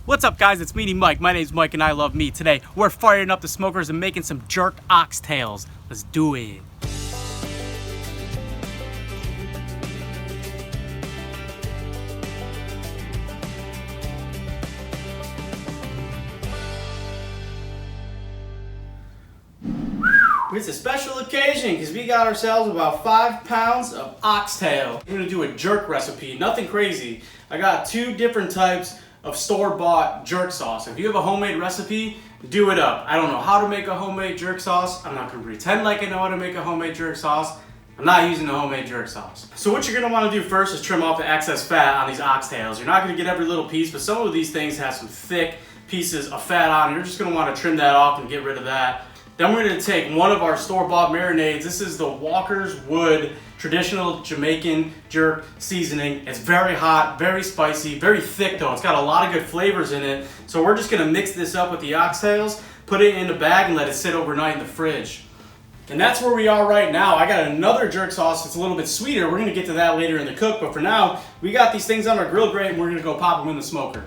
What's up, guys? It's Meaty Mike. My name's Mike and I love meat. Today, we're firing up the smokers and making some jerk oxtails. Let's do it. It's a special occasion because we got ourselves about 5 pounds of oxtail. We're gonna do a jerk recipe, nothing crazy. I got 2 different types of store-bought jerk sauce. If you have a homemade recipe, do it up. I don't know how to make a homemade jerk sauce. I'm not gonna pretend like I know how to make a homemade jerk sauce. I'm not using a homemade jerk sauce. So what you're gonna wanna do first is trim off the excess fat on these oxtails. You're not gonna get every little piece, but some of these things have some thick pieces of fat on. You're just gonna wanna trim that off and get rid of that. Then we're gonna take one of our store-bought marinades. This is the Walker's Wood traditional Jamaican jerk seasoning. It's very hot, very spicy, very thick though. It's got a lot of good flavors in it. So we're just gonna mix this up with the oxtails, put it in a bag and let it sit overnight in the fridge. And that's where we are right now. I got another jerk sauce that's a little bit sweeter. We're gonna get to that later in the cook, but for now, we got these things on our grill grate and we're gonna go pop them in the smoker.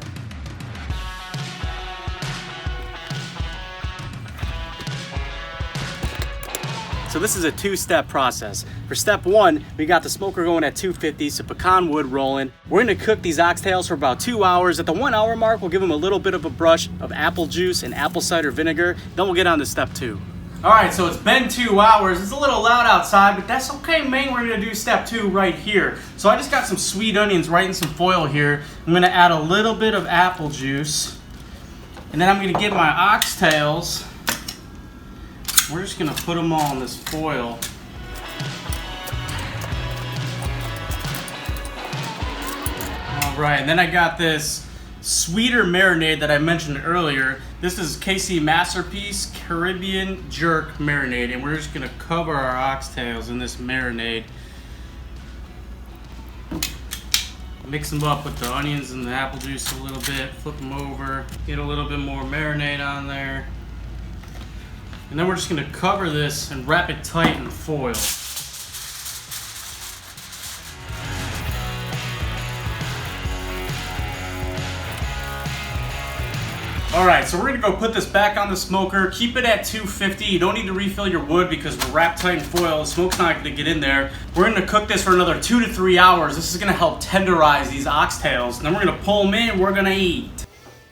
So this is a 2-step process. For step 1, we got the smoker going at 250, so pecan wood rolling. We're gonna cook these oxtails for about 2 hours. At the 1 hour mark, we'll give them a little bit of a brush of apple juice and apple cider vinegar. Then we'll get on to step 2. All right, so it's been 2 hours. It's a little loud outside, but that's okay, man. We're gonna do step 2 right here. So I just got some sweet onions right in some foil here. I'm gonna add a little bit of apple juice, and then I'm gonna get my oxtails. We're just gonna put them all in this foil. All right, and then I got this sweeter marinade that I mentioned earlier. This is KC Masterpiece Caribbean Jerk Marinade, and we're just gonna cover our oxtails in this marinade. Mix them up with the onions and the apple juice a little bit, flip them over, get a little bit more marinade on there. And then we're just gonna cover this and wrap it tight in foil. All right, so we're gonna go put this back on the smoker. Keep it at 250. You don't need to refill your wood because we're wrapped tight in foil. The smoke's not gonna get in there. We're gonna cook this for another 2 to 3 hours. This is gonna help tenderize these oxtails. And then we're gonna pull them in, we're gonna eat.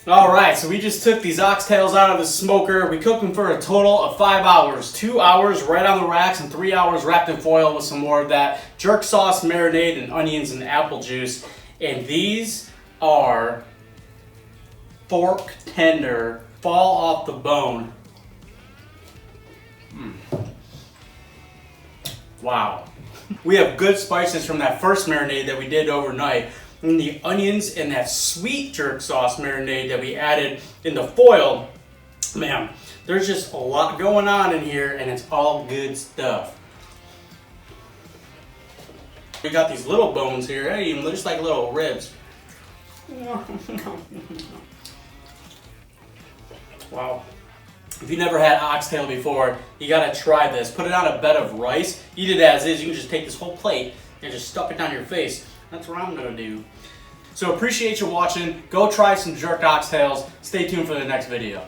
All right, so we just took these oxtails out of the smoker. We cooked them for a total of 5 hours. 2 hours right on the racks and 3 hours wrapped in foil with some more of that jerk sauce marinade and onions and apple juice. And these are fork tender, fall off the bone. Wow. We have good spices from that first marinade that we did overnight. And the onions and that sweet jerk sauce marinade that we added in the foil, man, there's just a lot going on in here and it's all good stuff. We got these little bones here, hey, they're just like little ribs. Wow. If you never had oxtail before, you gotta try this. Put it on a bed of rice, eat it as is. You can just take this whole plate and just stuff it down your face. That's what I'm gonna do. So appreciate you watching. Go try some jerk oxtails. Stay tuned for the next video.